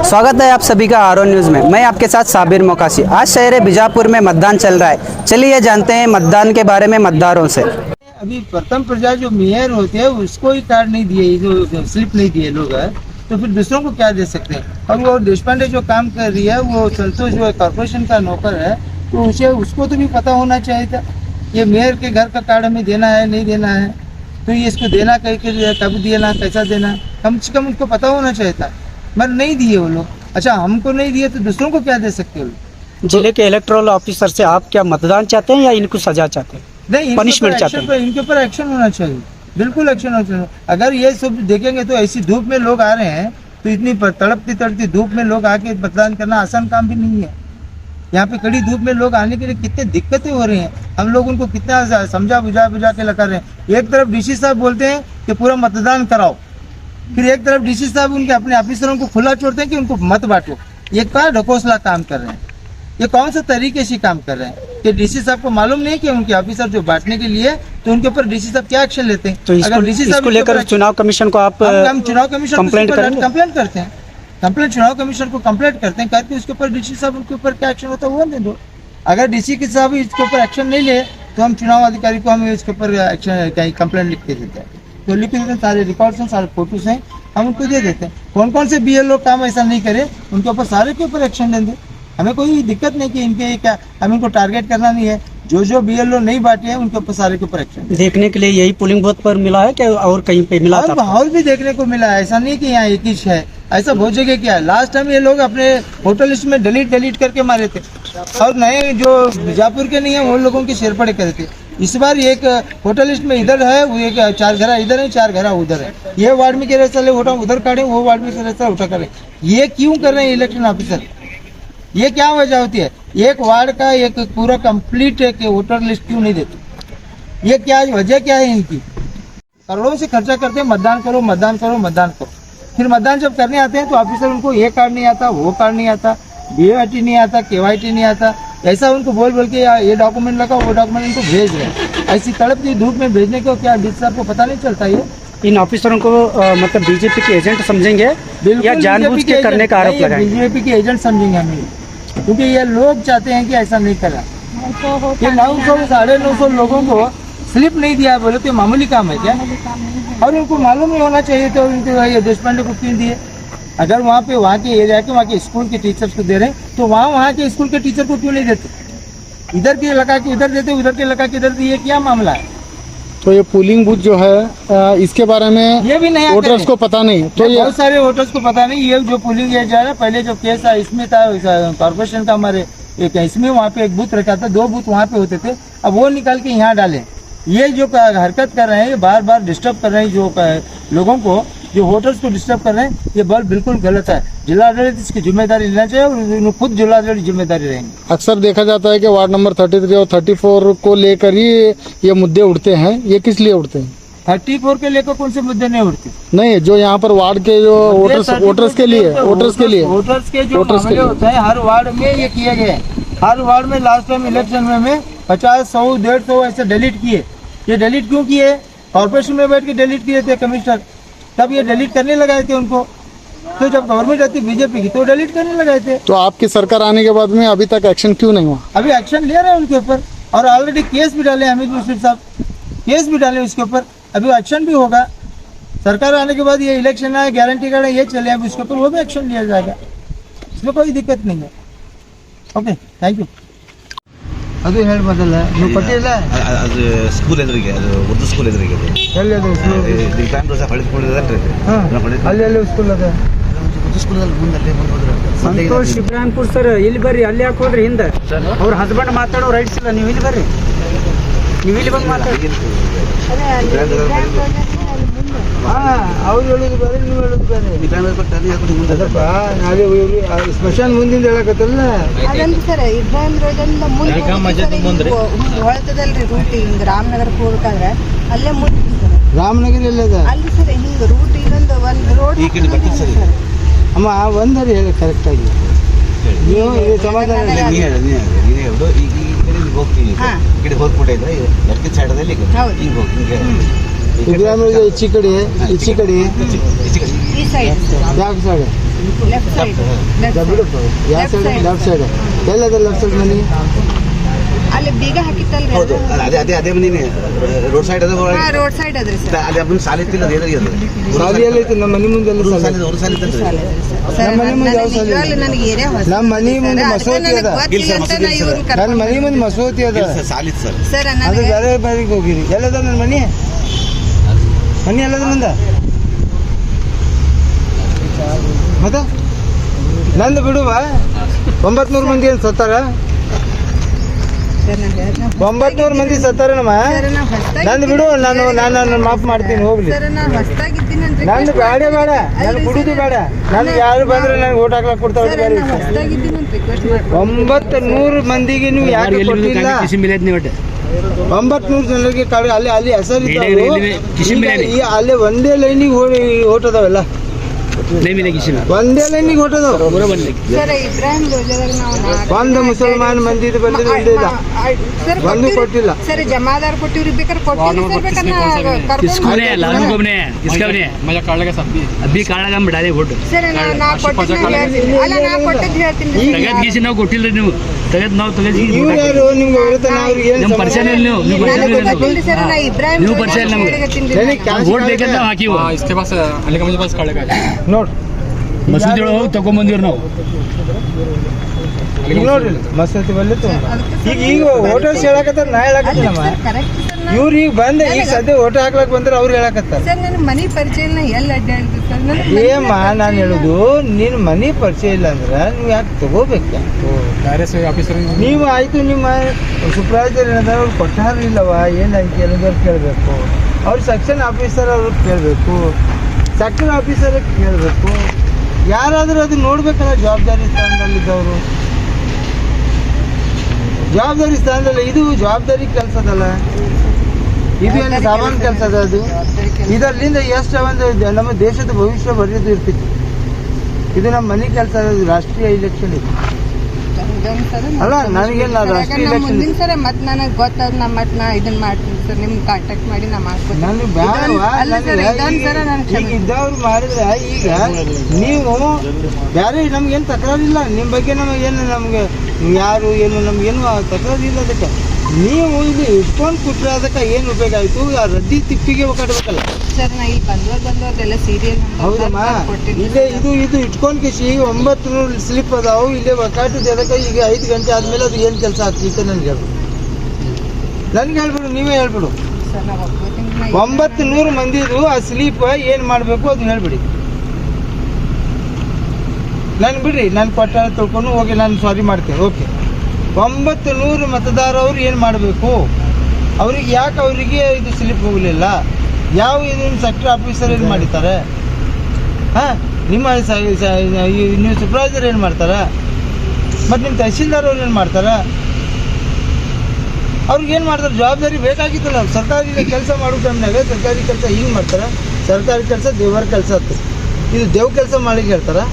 स्वागत है आप सभी का आर न्यूज़ में। मैं आपके साथ साबिर मोकासी। आज शहर बीजापुर में मतदान चल रहा है। चलिए जानते हैं मतदान के बारे में मतदारों से। अभी प्रथम प्रजा जो मेयर होते हैं उसको ही कार्ड नहीं दिए, जो स्लिप नहीं दिए लोग है, तो फिर दूसरों को क्या दे सकते हैं। और वो देशपांडे जो काम कर रही है, वो संतोष जो कॉर्पोरेशन का नौकर है, तो उसे उसको तो भी पता होना चाहिए था ये मेयर के घर का कार्ड हमें देना है नहीं देना है, तो ये इसको देना कब देना कैसा देना, कम से कम उनको पता होना चाहिए था, मगर नहीं दिए वो लोग। अच्छा, हमको नहीं दिए तो दूसरों को क्या दे सकते हो। जिले के इलेक्टोरल ऑफिसर से आप क्या मतदान चाहते हैं या इनको सजा चाहते हैं? नहीं, पनिशमेंट चाहते हैं? इनके ऊपर एक्शन होना चाहिए, बिल्कुल एक्शन होना चाहिए। अगर ये सब देखेंगे तो ऐसी धूप में लोग आ रहे हैं, तो इतनी तड़पती धूप में लोग आके मतदान करना आसान काम भी नहीं है। यहाँ पे कड़ी धूप में लोग आने के लिए कितने दिक्कतें हो रही हैं, हम लोग उनको कितना समझा बुझा के लगा रहे हैं। एक तरफ डीसी साहब बोलते हैं कि पूरा मतदान कराओ, फिर एक तरफ डीसी साहब उनके अपने ऑफिसरों को खुला छोड़ते हैं कि उनको मत बांटो। ये क्या ढकोसला काम कर रहे हैं, ये कौन सा तरीके से काम कर रहे हैं कि डीसी साहब को मालूम नहीं कि उनके ऑफिसर जो बांटने के लिए, तो उनके ऊपर डीसी साहब क्या एक्शन लेते हैं। तो अगर डीसी साहब इसको लेकर चुनाव कमीशन को आप हम चुनाव कमीशन कंप्लेंट करते हैं, कंप्लेंट चुनाव कमीशन को कंप्लेंट करते हैं, करके उसके ऊपर डीसी साहब उनके ऊपर क्या एक्शन होता है वो दे दो। अगर डीसी के साहब इसके ऊपर एक्शन नहीं ले तो हम चुनाव अधिकारी को हम इसके ऊपर एक्शन कहीं कंप्लेंट लिख के देते हैं, तो लिख के देते हैं, सारे रिकॉर्ड्स हैं, सारे फोटोज हैं, हम उनको दे देते हैं। कौन कौन से BLO काम ऐसा नहीं करे उनके ऊपर सारे के ऊपर एक्शन लेंगे, हमें कोई दिक्कत नहीं कि इनके क्या हम इनको टारगेट करना नहीं है। जो BLO नहीं बांटे हैं उनके ऊपर सारे के ऊपर एक्शन। देखने के लिए यही पोलिंग बूथ पर मिला है क्या और कहीं पे मिला था? और भी देखने को मिला है, ऐसा नहीं कि यहाँ एक ही है, ऐसा बहुत जगह क्या है। लास्ट टाइम ये लोग अपने वोटर लिस्ट में डिलीट करके मारे थे, और नए जो बीजापुर के नहीं है वो लोगों के शेरपड़े करे थे। इस बार एक वोटर लिस्ट में इधर है, वो एक 4 घरा इधर है, 4 घरा उधर है, ये वार्ड में के रहता वोटा उधर काटे, वो वार्ड में के रहता उठा करे। ये क्यों कर रहे हैं इलेक्शन ऑफिसर, ये क्या वजह होती है? एक वार्ड का एक पूरा कंप्लीट एक वोटर लिस्ट क्यों नहीं देते, ये क्या वजह क्या है इनकी? करोड़ों से खर्चा करते हैं, मतदान करो मतदान करो मतदान करो, फिर मतदान जब करने आते हैं तो ऑफिसर उनको ये कार्ड नहीं आता, वो कार्ड नहीं आता, BAT नहीं आता, KYT नहीं आता, ऐसा उनको बोल के ये डॉक्यूमेंट लगा वो डॉक्यूमेंट इनको भेज रहे हैं। ऐसी तड़पती धूप में भेजने को क्या डीसी साहब को पता नहीं चलता? ये इन ऑफिसरों को मतलब बीजेपी के एजेंट समझेंगे या जानबूझ के करने का आरोप लगाएंगे? बीजेपी के एजेंट समझेंगे हम, क्योंकि ये लोग चाहते हैं कि ऐसा नहीं करा। ये 900 950 लोगों को स्लिप नहीं दिया बोले तो मामूली काम है क्या? और उनको मालूम नहीं होना चाहिए तो उनको ये देशपांडे को क्यों दिए? अगर वहाँ पे वहाँ के एरिया के वहाँ के स्कूल के टीचर्स को दे रहे हैं तो वहाँ के स्कूल के टीचर को क्यों नहीं देते? इधर के लगा के इधर देते, उधर के लगा के इधर दिए, क्या मामला है? तो ये पोलिंग बूथ जो है इसके बारे में ये भी नहीं वोटर्स को पता नहीं, तो ये बहुत सारे वोटर्स को पता नहीं। ये जो पोलिंग एजेंट है, पहले जो केस है इसमें था कॉर्पोरेशन का, हमारे एक इसमें वहाँ पे एक बूथ रखा था, 2 बूथ वहाँ पे होते थे, अब वो निकाल के यहाँ डाले। ये जो हरकत कर रहे हैं, ये बार बार डिस्टर्ब कर रहे हैं जो लोगों को, जो वोटर्स को डिस्टर्ब कर रहे हैं, ये बिल्कुल गलत है। जिला आडಳಿತ इसकी जिम्मेदारी लेना चाहिए और खुद जिला आडಳಿತ जिम्मेदारी रहेंगे। अक्सर देखा जाता है कि वार्ड नंबर 33 और 34 को लेकर ही ये मुद्दे उठते हैं, ये किस लिए उठते हैं? 34 के लेकर कौन से मुद्दे नहीं उठते? नहीं, जो यहाँ पर वार्ड के जो वोटर्स के लिए जो मामले होते हैं हर वार्ड में ये किए गए। हर वार्ड में लास्ट टाइम इलेक्शन में 50, 100, 150 ऐसे डिलीट किए। ये डिलीट क्यों किए? कॉर्पोरेशन में बैठ के डिलीट किए थे कमिश्नर, तब ये डिलीट करने लगाए थे उनको। तो जब गवर्नमेंट आती बीजेपी की तो डिलीट करने लगाए थे। तो आपकी सरकार आने के बाद में अभी तक एक्शन क्यों नहीं हुआ? अभी एक्शन ले रहे हैं उनके ऊपर, और ऑलरेडी केस भी डाले हमीद मुश्रीफ साहब, केस भी डाले उसके ऊपर, अभी एक्शन भी होगा। सरकार आने के बाद ये इलेक्शन है, गारंटी कार्ड है, ये चले, अभी उसके ऊपर वो भी एक्शन लिया जाएगा, इसमें कोई दिक्कत नहीं है। Okay, thank you. ಅದು ಹೇಳಿ ಬದಲ್ಲ ನೀವು ಕೊಟ್ಟಿಲ್ಲ, ಅದು ಸ್ಕೂಲ್ ಎದುರಿಗೆ, ಅದು ಉರ್ದು ಸ್ಕೂಲ್ ಎದುರಿಗೆ ಎಲ್ಲಿ ಅದು ಈಗ ಟೈಮ್ ರೋಸ ಹೊಳಿಸ್ಕೊಂಡಿದ್ದಲ್ರಿ, ಅಲ್ಲಿ ಎಲ್ಲಿ ಸ್ಕೂಲ್ ಅದ? ಉರ್ದು ಸ್ಕೂಲಲ್ಲಿ ಮುಂದೆ ಹೋದ್ರೆ ಸಂತೋಷ್ ಇಬ್ರಾಹಿಂಪುರ್ ಸರ್, ಇಲ್ಲಿ ಬರ್ರಿ, ಅಲ್ಲಿ ಯಾಕೆ ಹೋದ್ರಿ ಹಿಂದೆ? ಅವ್ರ ಹಸ್ಬೆಂಡ್ ಮಾತಾಡೋ ರೈಟ್ಸ್ ಇಲ್ಲ, ನೀವು ಇಲ್ಲಿ ಬರ್ರಿ, ನೀವು ಇಲ್ಲಿ ಬಂದು ಮಾತಾಡಿ। ಅವ್ರು ಹೇಳೋದು ಬೇರೆ, ನೀವು ಹೇಳೋದು ಬೇರೆ। ಅದಪ್ಪ ನಾಳೆ ಸ್ಮಶಾನ ಮುಂದಿಂದ ಹೇಳಕತ್ತಲ್ಲ ಅದಂತ ಸರ್, ಇಬ್ರಾಹಿಂ ರೋಜಂದ ಮುಂದೆ ಹೊಳ್ತದಲ್ರಿ ರೂಟ್, ಹಿಂಗ ರಾಮನಗರಕ್ಕೆ ಹೋಗ್ಬೇಕಾದ್ರೆ ಅಲ್ಲೇ ಮುಂದೆ ರಾಮನಗರ ಎಲ್ಲದ ಅಲ್ಲಿ ಸರ್, ಹಿಂಗ ರೂಟ್ ಇನ್ನೊಂದು ಒಂದು ರೋಡ್ ಈ ಕಡೆ ಬರ್ತೀವಿ ಸರ್। ಅಮ್ಮ ಒಂದರಿ ಹೇಳಿ ಕರೆಕ್ಟಾಗಿ ನೀವು ಸಮಾಧಾನ ನೀ ಹೇಳೋದು ಈಗ ಈ ಕಡೆ ನೀವು ಹೋಗ್ತೀನಿ, ಈ ಕಡೆ ಹೋಗ್ಬಿಟ್ಟೆ ಇದ್ರೆ ಲೆಫ್ಟ್ ಸೈಡಲ್ಲಿ ಹಿಂಗೆ ಹೋಗಿ ಹಿಂಗೆ ಇಬ್ರಾಹಿಂ ರೋಜ ಈಚೆ ಕಡೆ ಈ ಸೈಡ್ ಯಾವ ಸೈಡ್ ಲೆಫ್ಟ್ ಸೈಡ್ ಯಾವ ಸೈಡ್ ಲೆಫ್ಟ್ ಸೈಡ್ ಎಲ್ಲದ ಲೆಫ್ಟ್ ಸೈಡ್ ಮನಿ ಅಲ್ಲಿ ಬೀಗ ಹಾಕಿತ್ತಲ್ರಿ ಹೌದು ಅದೇ ಮನೆ ರೋಡ್ ಸೈಡ್ ಅದ ರೋಡ್ ಸೈಡ್ ಅದ್ರಿ ಸರ್. ಅಲ್ಲಿ ಹಬ್ಬನ ಸಾಲ ಇತ್ತಿಲ್ಲ ಸಾಲಿ ಎಲ್ಲ ಐತಿ ನಮ್ಮ ಮನೆ ಮುಂದೆ ಎಲ್ಲ ಸಾಲಿ ಅವ್ರ ಸಾಲ ಇತ್ತಂದ್ರೆ ಸರ್, ಮನೆ ಮುಂದೆ ಯಾವ ಸಾಲಿ ಇಲ್ಲ? ನನಗೆ ಏರಿಯಾ ಹೊಸ ನಮ್ಮ ಮನೆ ಮುಂದೆ ಮಸೂತಿ ಅದ ನನ್ನ ಮನೆ ಮುಂದೆ ಮಸೂತಿ ಅದ ಸಾಲ ಇತ್ತು ಸರ್ ಸರ್ ಅದು ನನಗೆ ಬೇರೆ ಬಾರಿಗೆ ಹೋಗಿರಿ ಎಲ್ಲದ ನನ್ನ ಮನೆ ಎಲ್ಲದ ನಂದ ಮತ್ತ ನಂದು ಬಿಡುವ 900 ಮಂದಿ ಏನು ಸತ್ತಾರ 900 ಮಂದಿ ಸತ್ತಾರ ನಮ್ಮ ನಂದು ಬಿಡು ನಾನು ಮಾಫ್ ಮಾಡ್ತೀನಿ ಹೋಗ್ಲಿ ಸರ್ ನಾನು ಹೊಸದಾಗಿದ್ದೀನಂದ್ರೆ ನಂದು ಬೇಡ ನಾನು ಬಿಡುದು ಬೇಡ ನನಗೆ ಯಾರು ಬಂದ್ರೆ ನನಗೆ ಓಟ್ ಹಾಕ್ಲಕ್ ಕೊಡ್ತಾವೆ ಸರ್ ನಾನು ಹೊಸದಾಗಿದ್ದೀನಿ ರಿಕ್ವೆಸ್ಟ್ ಮಾಡಿ 900 ಮಂದಿಗೆ ನೀವು ಯಾಕೆ ಕೊಟ್ಟಿಲ್ಲ 900 ಜನರಿಗೆ ಕಾಳು ಅಲ್ಲಿ ಹೆಸರು ಅಲ್ಲಿ ಒಂದೇ ಲೈನಿಗೆ ಓಟ್ ಅದಾವೆಲ್ಲ ಒಂದೇ ಲೈನಿಗೆ ಓಟ್ ಅದಾವ ಸರ್ ಇಬ್ರಾಹಿಂ ರೋಜಾದಾಗ ನಾವು ಒಂದು ಮುಸಲ್ಮಾನ್ ಮಂದಿದು ಬಂದಿದ್ದು ಒಂದೇ ಇಲ್ಲ ಸರ್ ಒಂದು ಕೊಟ್ಟಿಲ್ಲ ಸರ್ ಜಮಾದಾರ್ ಕೊಟ್ಟಿವ್ರಿ ಬೇಕಾದ್ರೆ ಕೊಟ್ಟಿಲ್ಲ ಸರ್ ಬೇಕಾದ್ರೆ किसको ने लालू को ने किसका ने मजा काढ़ लगा सब अभी काढ़ लगा हम डाले वोट ಸರ್ ನಾ ಕೊಟ್ಟಿದ್ದು ಹೇಳ್ತೀನಿ ಅಲ್ಲ ನಾ ಕೊಟ್ಟಿದ್ದು ಹೇಳ್ತೀನಿ ತಗದ್ ಗೀಸಿ ನಾವು ಕೊಟ್ಟಿಲ್ಲ ನೀವು ತಗದ್ ನಾವು ತಗದ್ ಇವ್ರು ಯಾರು ನಿಮ್ಗೆ ಹೊರತ ಅವ್ರಿಗೆ ಏನು ನಮ್ಮ ಪರಿಚಯ ಇಲ್ಲ ನೀವು ಪರಿಚಯ ಇಲ್ಲ ಗೊತ್ತಿಲ್ಲ ಸರ್ ನಾ ಇಬ್ರಾಹಿಂ ನೀವು ಪರಿಚಯ ಇಲ್ಲ ನಮಗೆ ವೋಟ್ ಬೇಕಂತ ನಾವು ಹಾಕಿವು इसके पास अली का मुझे पास काढ़ लगा ನೋಡ್ರಿ ಮಸೂದಿ ಒಳಗೆ ಹೋಗಿ ತಗೊಂಬಂದಿವ್ರು ನಾವು ಈಗ ನೋಡ್ರಿ ಮಸೂತಿ ಬಲ್ಲಿ ಈಗ ಹೋಟೆಲ್ಸ್ ಹೇಳಕತ್ತಾರ ನಾ ಹೇಳಕತ್ತೀನಮ್ಮ ಕರೆಕ್ಟ್ ಸರ್ ಇವ್ರು ಈಗ ಬಂದ ಈಗ ಸದ್ಯ ಓಟ್ ಹಾಕ್ಲಕ್ ಬಂದ್ರೆ ಅವ್ರು ಹೇಳಕತ್ತಾರ ಸರ್ ನನ್ನ ಮನೆ ಪರಿಚಯ ಇಲ್ಲ ಎಲ್ಲಿ ಅಡ್ಡಾಡಿದ್ರು ಸರ್ ನನ್ನ ಏಮ್ಮ ನಾನು ಹೇಳುದು ನಿನ್ನ ಮನೆ ಪರಿಚಯ ಇಲ್ಲ ಅಂದ್ರೆ ನೀವು ಯಾಕೆ ತಗೋಬೇಕು डायरेक्ट से ऑफिसर ನೀವು ಆಯ್ತು ನಿಮ್ಮ ಸೂಪರ್ವೈಸರ್ ಏನದ ಅವ್ರು ಕೊಟ್ಟಾರಿಲ್ಲವ ಏನಂತ ಎಲ್ಲದವ್ರು ಕೇಳಬೇಕು ಅವ್ರು ಸೆಕ್ಷನ್ ಆಫೀಸರ್ ಅವ್ರಿಗೆ ಕೇಳಬೇಕು ಸೆಕ್ಟರ್ ಆಫೀಸರ್ ಕೇಳಬೇಕು ಯಾರಾದರೂ ಅದು ನೋಡ್ಬೇಕಲ್ಲ ಜವಾಬ್ದಾರಿ ಸ್ಥಾನದಲ್ಲಿದ್ದವರು ಜವಾಬ್ದಾರಿ ಸ್ಥಾನದಲ್ಲಿ ಇದು ಜವಾಬ್ದಾರಿ ಕೆಲಸದಲ್ಲ ಇದು ಏನು ಸಾಮಾನ್ಯ ಕೆಲಸ ಅದ ಅದು ಇದರಿಂದ ಎಷ್ಟು ಒಂದು ನಮ್ಮ ದೇಶದ ಭವಿಷ್ಯ ಬರೆಯೋದು ಇರ್ತಿತ್ತು ಇದು ನಮ್ಮ ಮನೆ ಕೆಲಸ ಅದು ರಾಷ್ಟ್ರೀಯ ಇಲೆಕ್ಷನ್ ಇದು ಅಲ್ಲ ನನಗೇನು ರಾಷ್ಟ್ರೀಯ ಇಲೆಕ್ಷನ್ ಮುಂದಿನ ಸರ ಮತ್ತೆ ನನಗೆ ಗೊತ್ತಾದ ನಾ ಮತ್ತೆ ನಾ ಇದನ್ನ ಮಾಡ್ತೀನಿ ಸರ್ ನಿಮ್ಗೆ ಕಾಂಟ್ಯಾಕ್ಟ್ ಮಾಡಿ ನಾ ಮಾಡ್ಕೊತೀನಿ ನನಗೆ ಬೇಡವಾ ಈಗ ಇದ್ದವ್ರು ಮಾಡಿದ್ರೆ ಈಗ ನೀವು ಬೇರೆ ನಮ್ಗೇನು ತಕರಾರಿಲ್ಲ ನಿಮ್ಮ ಬಗ್ಗೆ ನಮಗೆ ಯಾರು ಏನು ನಮ್ಗೇನು ತಕರಾರಿಲ್ಲ ಅದಕ್ಕೆ ನೀವು ಇಲ್ಲಿ ಇಟ್ಕೊಂಡು ಕೊಟ್ಟರೆ ಅದಕ್ಕೆ ಏನು ಉಪಯೋಗ ಆಯಿತು ಆ ರದ್ದಿ ತಿಪ್ಪಿಗೆ ಕಟ್ಟಬೇಕಲ್ಲ ಸರ್ ನಾ ಇಲ್ಲಿ ಬಂದವ್ರದೆಲ್ಲ ಸೀರಿಯಲ್ ಹೌದಮ್ಮ ಇಲ್ಲೇ ಇದು ಇಟ್ಕೊಂಡು ಕಿಸಿ 900 ಸ್ಲಿಪ್ ಅದಾವು ಇಲ್ಲೇ ಒಕ್ಕಾಟದ ಅದಕ್ಕೆ ಈಗ 5 ಗಂಟೆ ಆದಮೇಲೆ ಅದು ಏನು ಕೆಲಸ ಆಗ್ತಿತ್ತು ನನಗೆ ಹೇಳ್ಬಿಡು ನೀವೇ ಹೇಳ್ಬಿಡು ಸರ್ ನಾ ಒಪ್ಕೋತೀನಿ 900 ಮಂದಿದು ಆ ಸ್ಲೀಪ್ ಏನು ಮಾಡಬೇಕು ಅದು ಹೇಳ್ಬಿಡಿ ನಾನು ಬಿಡ್ರಿ ನಾನು ಕೊಟ್ಟ ತಿಳ್ಕೊಂಡು ಹೋಗಿ ನಾನು ಸಾರಿ ಮಾಡ್ತೇನೆ ಓಕೆ 900 ಮತದಾರರು ಏನು ಮಾಡಬೇಕು ಅವ್ರಿಗೆ ಯಾಕೆ ಅವರಿಗೆ ಇದು ಸ್ಲಿಪ್ ಹೋಗಲಿಲ್ಲ ಯಾವ ಇದನ್ನು ಸೆಕ್ಟರ್ ಆಫೀಸರ್ ಏನು ಮಾಡಿದ್ದಾರೆ ಹಾಂ ನಿಮ್ಮ ನೀವು ಸೂಪರ್ವೈಸರ್ ಏನು ಮಾಡ್ತಾರೆ ಮತ್ತು ನಿಮ್ಮ ತಹಸೀಲ್ದಾರ್ ಅವ್ರು ಏನು ಮಾಡ್ತಾರೆ ಅವ್ರಿಗೆ ಏನು ಮಾಡ್ತಾರೆ ಜವಾಬ್ದಾರಿ ಬೇಕಾಗಿತ್ತಲ್ಲ ಸರ್ಕಾರಿ ಕೆಲಸ ಮಾಡೋ ಟೈಮ್ನಾಗ ಸರ್ಕಾರಿ ಕೆಲಸ ಹಿಂಗೆ ಮಾಡ್ತಾರೆ ಸರ್ಕಾರಿ ಕೆಲಸ ದೇವರ ಕೆಲಸ ಅಂತ ಇದು ದೇವ್ ಕೆಲಸ ಮಾಡಿ ಹೇಳ್ತಾರೆ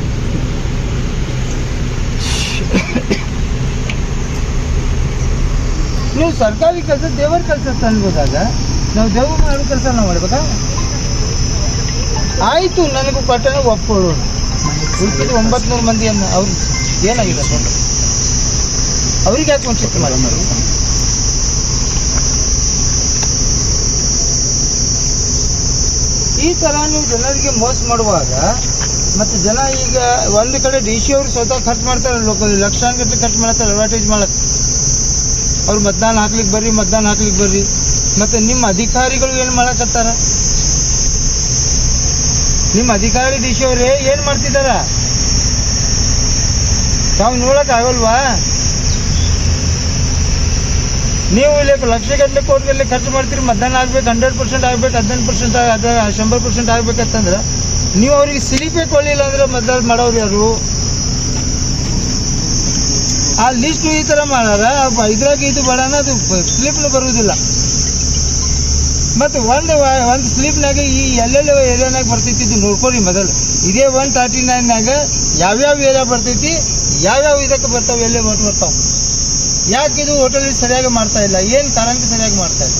ನೀವು ಸರ್ಕಾರಿ ಕೆಲಸ ದೇವರ ಕೆಲಸ ಅಂತ ಅನ್ಬೋದಾಗ ನಾವು ದೇವ್ರು ಮಾಡೋ ಕೆಲಸ ನಾವು ಮಾಡ್ಬೇಕಾ ಆಯಿತು ನನಗೂ ಪಟ್ಟಣ ಒಪ್ಕೊಳ್ಳೋಣ ಉಳಿದ 900 ಮಂದಿಯನ್ನು ಅವ್ರಿಗೆ ಏನಾಗಿದೆ ಅವ್ರಿಗೆ ಯಾಕೆ ವಂಚಿತ ಮಾಡಿ ಈ ಥರ ನೀವು ಜನರಿಗೆ ಮೋಸ ಮಾಡುವಾಗ ಮತ್ತು ಜನ ಈಗ ಒಂದು ಕಡೆ ಡಿ ಸಿ ಅವರು ಸ್ವತಃ ಖರ್ಚು ಮಾಡ್ತಾರೆ ಲಕ್ಷಾನುಗಟ್ಟಲೆ ಖರ್ಚು ಮಾಡ್ತಾರೆ ಅಡ್ವರ್ಟೈಸ್ ಮಾಡಕ್ಕೆ ಅವ್ರು ಮತದಾನ ಹಾಕ್ಲಿಕ್ಕೆ ಬರ್ರಿ ಮತ್ತು ನಿಮ್ಮ ಅಧಿಕಾರಿಗಳು ಏನು ಮಾಡಕತ್ತಾರ ನಿಮ್ಮ ಅಧಿಕಾರಿ ಡಿ ಸಿ ಅವರೇ ಏನು ಮಾಡ್ತಿದ್ದಾರ ತಾವು ನೋಡೋಕ್ಕಾಗಲ್ವಾ ನೀವು ಇಲ್ಲಿ ಲಕ್ಷಗಟ್ಟಲೆ ಕೋಟಿಗಟ್ಟಲೆ ಖರ್ಚು ಮಾಡ್ತೀರಿ ಮತದಾನ ಆಗ್ಬೇಕು 100% ಆಗ್ಬೇಕು 15% ಅದ 100% ಆಗ್ಬೇಕಂತಂದ್ರೆ ನೀವು ಅವ್ರಿಗೆ ಸ್ಲಿಪೇ ಕೊಡಲಿಲ್ಲ ಅಂದ್ರೆ ಮತದಾನ ಮಾಡೋರು ಯಾರು ಆ ಲಿಸ್ಟ್ ಈ ಥರ ಮಾಡ್ಯಾರ ಇದ್ರಾಗ ಇದು ಬೇಡನ ಅದು ಸ್ಲಿಪ್ನು ಬರುವುದಿಲ್ಲ ಮತ್ತು ಒಂದು ಸ್ಲಿಪ್ನಾಗ ಈ ಎಲ್ಲೆಲ್ಲ ಏರಿಯಾನಾಗ ಬರ್ತೈತಿ ಇದು ನೋಡ್ಕೊರಿ ಮೊದಲು ಇದೇ 139ನಾಗ ಯಾವ್ಯಾವ ಏರಿಯಾ ಬರ್ತೈತಿ ಯಾವ್ಯಾವ ಇದಕ್ಕೆ ಬರ್ತಾವೆ ಎಲ್ಲೇ ಓಟ್ ಬರ್ತಾವೆ ಯಾಕೆ ಇದು ಹೋಟೆಲ್ ಸರಿಯಾಗಿ ಮಾಡ್ತಾ ಇಲ್ಲ ಏನು ಕಾರಣಕ್ಕೆ ಸರಿಯಾಗಿ ಮಾಡ್ತಾ ಇಲ್ಲ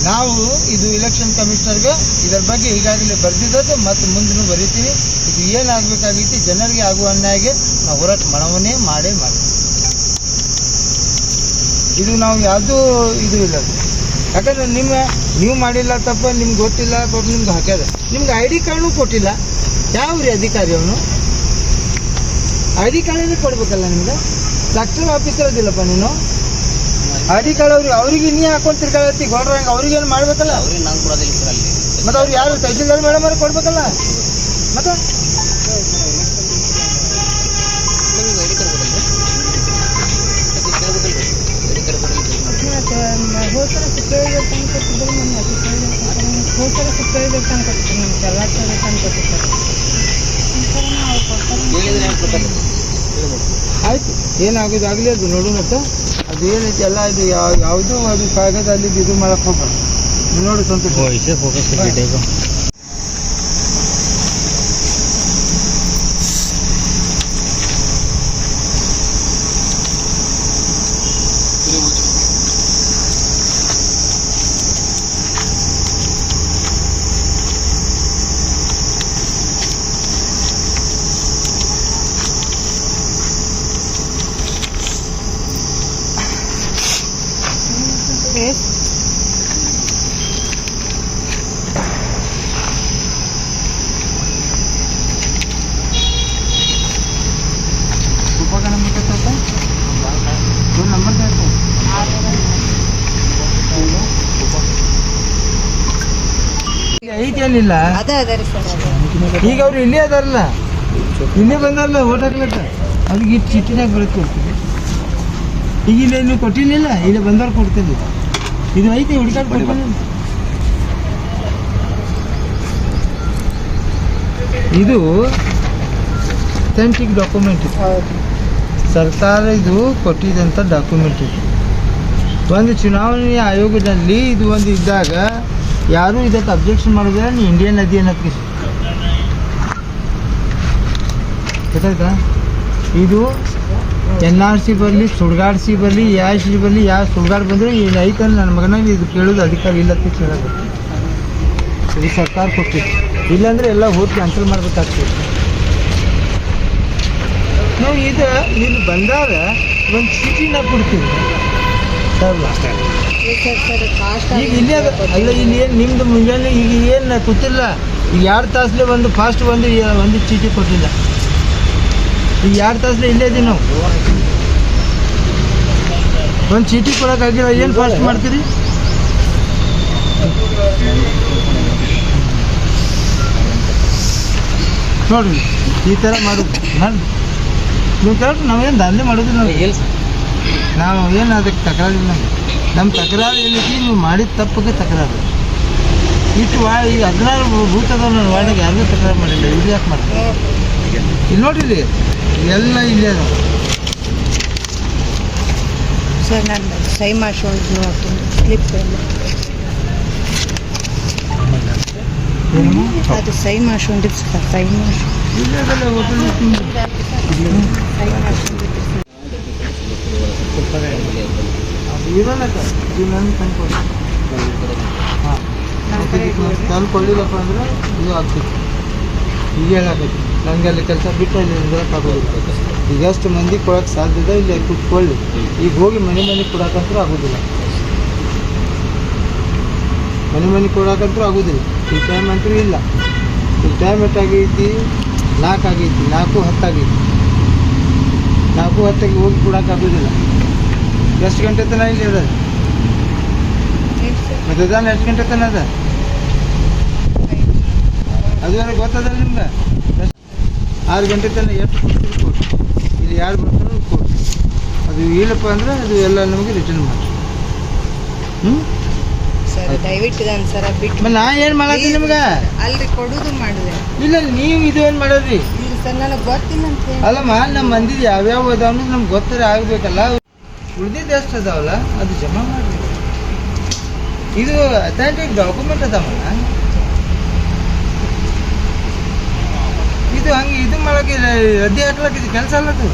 ನಾವು ಇದು ಇಲೆಕ್ಷನ್ ಕಮಿಷನರ್ಗೆ ಇದರ ಬಗ್ಗೆ ಈಗಾಗಲೇ ಬರೆದಿದ್ದು ಮತ್ತು ಮುಂದೆ ಬರೀತೀವಿ. ಇದು ಏನಾಗಬೇಕಾಗಿತ್ತು ಜನರಿಗೆ ಆಗುವ ಅನ್ಯಾಯಕ್ಕೆ ನಾವು ಹೋರಾಟ ಮಾಡವನ್ನೇ ಮಾಡೇ ಮಾಡ್ತೀವಿ. ಇದು ನಾವು ಯಾವುದೂ ಇದು ಇಲ್ಲ. ಯಾಕಂದರೆ ನೀವು ಮಾಡಿಲ್ಲ ತಪ್ಪ, ನಿಮ್ಗೆ ಗೊತ್ತಿಲ್ಲ ಪಾಪ, ನಿಮ್ಗೆ ಹಾಕ್ಯಾರ. ನಿಮ್ಗೆ ಐ ಡಿ ಕಾರ್ಡ್ನೂ ಕೊಟ್ಟಿಲ್ಲ. ಯಾವ ರೀ ಅಧಿಕಾರಿ ಅವನು? ಐ ಡಿ ಕಾರ್ಡೇ ಕೊಡ್ಬೇಕಲ್ಲ ನಿಮ್ಗೆ. ಸೆಕ್ಟರ್ ಆಫೀಸರ್ ಅದಿಲ್ಲಪ್ಪ ನೀನು. ಐ ಡಿ ಕಾರ್ಡ್ ಅವ್ರಿಗೆ ನೀ ಹಾಕೊಂಡು ತಿರ್ಗಾಡತ್ತಿ ಗೋಲ್ರಂಗೆ, ಅವ್ರಿಗೇನು ಮಾಡ್ಬೇಕಲ್ಲ. ಮತ್ತು ಅವ್ರು ಯಾರು ತಹಸೀಲ್ದಾರ್ ಮೇಡಮ್ ಅವ್ರಿಗೆ ಕೊಡ್ಬೇಕಲ್ಲ. ಮತ್ತು ಹೋದ್ಸಲ ಸುತ್ತೇಳ್ಬೇಕು ಅನ್ಕೊಟ್ಟಿದ್ರು, ನಮ್ಮ ಹೋದ್ಸಲ ಸುತ್ತೇಳ್ಬೇಕು ಅನ್ಕೊಟ್ಟಿದ್ರು, ನಮ್ಮ ಚಲ್ಲಾಡ್ಬೇಕು ಅನ್ಕೊಟ್ಟಿರ್ತಾರೆ. ಆಯ್ತು, ಏನಾಗೋದು ಆಗಲಿ, ಅದು ನೋಡು. ಮತ್ತು ಅದು ಏನೈತಿ ಎಲ್ಲ ಇದು ಯಾವುದೂ ಅದು ಕಾಗದ ಅಲ್ಲಿ ಇದು ಮಾಡಕ್ಕೆ ಹೋಗ್ಬಾರ್ದು. ನೀವು ನೋಡಿ ಸಂತೋಷ. ಐತೇನಿಲ್ಲ. ಅದೇ ರೀ ಸರ್. ಈಗ ಅವ್ರು ಇಲ್ಲೇ ಅದಾರಲ್ಲ, ಇಲ್ಲೇ ಬಂದಾರಲ್ಲ ಓಟ್ ಹಾಕ್ಲಕ್ಕ, ಅವ್ರಿಗೆ ಇಟ್ಟು ಚೀಟಿನಾಗ ಬರುತ್ತೆ ಕೊಡ್ತೀವಿ. ಈಗ ಇಲ್ಲೇ ನೀವು ಕೊಟ್ಟಿಲ್ಲ, ಇಲ್ಲೇ ಬಂದವ್ರು ಕೊಡ್ತೀವಿ. ಇದು ಐತಿ ಹುಡುಕಾಟ ಕೊಡ್ತೀನಿ. ಇದು ಅಥೆಂಟಿಕ್ ಡಾಕ್ಯುಮೆಂಟ್ ಇದು. ಸರ್ಕಾರ ಇದು ಕೊಟ್ಟಿದ್ದಂಥ ಡಾಕ್ಯುಮೆಂಟ್ ಇದು. ಒಂದು ಚುನಾವಣೆ ಆಯೋಗದಲ್ಲಿ ಇದು ಒಂದು ಇದ್ದಾಗ ಯಾರೂ ಇದಕ್ಕೆ ಅಬ್ಜೆಕ್ಷನ್ ಮಾಡಿದ್ರೆ ನೀ ಇಂಡಿಯನ್ ನದಿ ಅನ್ನೋದಕ್ಕೆ ಗೊತ್ತಾಯ್ತಾ. ಇದು NRC ಬರಲಿ, ಸುಡ್ಗಾಡ್ಸಿ ಬರಲಿ, ಯಾಸಿ ಬರಲಿ, ಯಾವ ಸುಡ್ಗಾಡ್ ಬಂದರೆ ಇದು ಐತಂದ್ರೆ ನನ್ನ ಮಗನಾಗ ಇದು ಕೇಳೋದು ಅಧಿಕಾರ ಇಲ್ಲ ಅಂತ ಕೇಳೋದು. ಇದು ಸರ್ಕಾರ ಕೊಟ್ಟಿತ್ತು. ಇಲ್ಲಾಂದರೆ ಎಲ್ಲ ಹೋಗಿ ಕ್ಯಾನ್ಸಲ್ ಮಾಡಬೇಕಾಗ್ತದೆ. ನಾವು ಇಲ್ಲಿ ಬಂದಾಗ ಒಂದು ಚೀಟಿನ ಕೊಡ್ತೀವಿ ಸರ್. ಈಗ ಇಲ್ಲಿ ಅಲ್ಲ, ಇಲ್ಲಿ ಏನು ನಿಮ್ದು ಮುಂಜಾನೆ ಈಗ ಏನು ಗೊತ್ತಿಲ್ಲ. ಈಗ 2 ತಾಸಲೆ ಒಂದು ಫಾಸ್ಟ್ ಒಂದು ಚೀಟಿ ಕೊಟ್ಟಿಲ್ಲ. ಈಗ 2 ತಾಸಲೆ ಇಲ್ಲೇ ಇದೀವಿ ನಾವು. ಒಂದು ಚೀಟಿ ಕೊಡೋಕ್ಕಾಗಿಲ್ಲ, ಏನು ಫಾಸ್ಟ್ ಮಾಡ್ತೀರಿ? ನೋಡ್ರಿ ಈ ಥರ ಮಾಡೋದು ಮಾಡಿ ನೀವು ಕೇಳ್ರಿ. ನಾವೇನು ದಂಧೆ ಮಾಡೋದು ನಾವು ಏನು ಅದಕ್ಕೆ ತಕರಾರಿಲ್ಲ. ನಮ್ಮ ತಕರಾರು ಏನೈತಿ, ನೀವು ಮಾಡಿದ ತಪ್ಪಿಗೆ ತಕರಾರು. ಇಷ್ಟು ಈ 16 ಭೂತದ ನನ್ನ ವಾರ್ಡಿಗೆ ಯಾರಿಗೂ ತಕರಾರು ಮಾಡಿಲ್ಲ. ಇದು ಯಾಕೆ ಮಾಡ್ತಾರೆ? ಇಲ್ಲಿ ನೋಡ್ರಿ, ಎಲ್ಲ ಇಲ್ಲೇ ಅದಾವ ಸರ್. ನಾನು ಸೈ ಮಾಡಿಸ್ಕೊಂಡು ನೋಡ್ತೀನಿ ಸ್ಲಿಪ್ ಅದು ಸೈ ಮಾಡಿಸ್ಕೊಂಡಿದ್ದು ಸರ್. ಸೈ ಮಾಡಿಸ್ ಇಲ್ಲೇ ಅದಲ್ಲ ಹೋಟೆಲ್ ಇರೋಲ್ಲಕ್ಕ. ಇದು ನನ್ನ ತಂದ್ಕೊಡಿ. ಹಾಂ, ತಂದ್ಕೊಳ್ಳಿಲ್ಲಪ್ಪ ಅಂದ್ರೆ ಇದು ಆಗ್ತೈತಿ. ಈಗ ಹೇಳಾಕೈತಿ ನನಗೆ ಅಲ್ಲಿ ಕೆಲಸ ಬಿಟ್ಟು ಅಲ್ಲಿ ಇರೋಕ್ಕಾಗೋದಿಲ್ಲ. ಈಗ ಎಷ್ಟು ಮಂದಿ ಕೊಡೋಕ್ಕೆ ಸಾಧ್ಯ ಇದೆ, ಇಲ್ಲಿ ಕುತ್ಕೊಳ್ಳಿ. ಈಗ ಹೋಗಿ ಮನೆ ಕೊಡೋಕ್ಕಂತೂ ಆಗೋದಿಲ್ಲ. ಮನೆ ಕೊಡೋಕ್ಕಂತೂ ಆಗೋದಿಲ್ಲ. ಈ ಟೈಮ್ ಅಂತೂ ಇಲ್ಲ. ಈ ಟೈಮ್ ಎಷ್ಟಾಗೈತಿ? 4 ಆಗೈತಿ. 4:10 ಆಗೈತಿ. 4:10ಗೆ ಹೋಗಿ ಕೊಡೋಕ್ಕಾಗೋದಿಲ್ಲ. ಎಷ್ಟು ಗಂಟೆ ತನಕ ಇಲ್ಲಿ ಅದ? ಮತದಾನ ಎಷ್ಟು ಗಂಟೆ ತನಕ ಅದ? ಅದುವರೆಗೆ ಗೊತ್ತದಲ್ಲ ನಿಮ್ಗೆ? 6 ಗಂಟೆ ತನಕ ಎಷ್ಟು ಕೊಡ್ತೀರಿ ಕೊಡಿ. ಇಲ್ಲಿ ಯಾರು ಬರ್ತಾರೋ ಕೊಡಿ. ಅದು ಇಲ್ಲಪ್ಪ ಅಂದ್ರೆ ಅದು ಎಲ್ಲ ನಮಗೆ ರಿಟರ್ನ್ ಮಾಡಿ. ಸರ್ ದಯವಿಟ್ಟು ಇದನ್ನು ಸರ ಬಿಟ್ಟು. ನಾ ಏನು ಮಾಡತ್ತೀನಿ ನಿಮ್ಗೆ? ಅಲ್ರಿ ಕೊಡೋದು ಮಾಡಿದೆ. ಇಲ್ಲ ನೀವು ಇದು ಏನು ಮಾಡೋದ್ರಿ? ಇಲ್ಲ ಸರ್, ನನಗೆ ಗೊತ್ತಿಲ್ಲ ಅಂತ ಹೇಳಿ. ಅಲ್ಲಮ್ಮ, ನಮ್ಮ ಮಂದಿದು ಯಾವ್ಯಾವ ಅದಾವ ಅನ್ನೋದು ನಮ್ಗೆ ಗೊತ್ತಾರೆ ಆಗಬೇಕಲ್ಲ. ಉಳಿದಿದ್ದು ಎಷ್ಟು ಅದಾವಲ್ಲ ಅದು ಜಮಾ ಮಾಡಿ. ಇದು ಅಥೆಂಟಿಕ್ ಡಾಕ್ಯುಮೆಂಟ್ ಅದಾವಲ್ಲ. ಇದು ಹಂಗೆ ಇದು ಮಾಡೋಕ್ಕೆ ರದ್ದಿ ಹಾಕ್ಲಕ್ಕೆ ಇದು ಕೆಲಸ ಅಲ್ಲದು.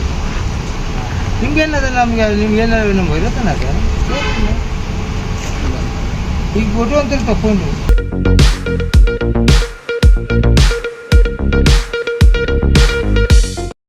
ನಿಮ್ಗೇನದಲ್ಲ, ನಿಮ್ಗೇನಾದ್ರು ನಮ್ಗೆ ಇರುತ್ತಾನ ಈಗ ಫೋಟೋ ಅಂತ ತಕೊಂಡು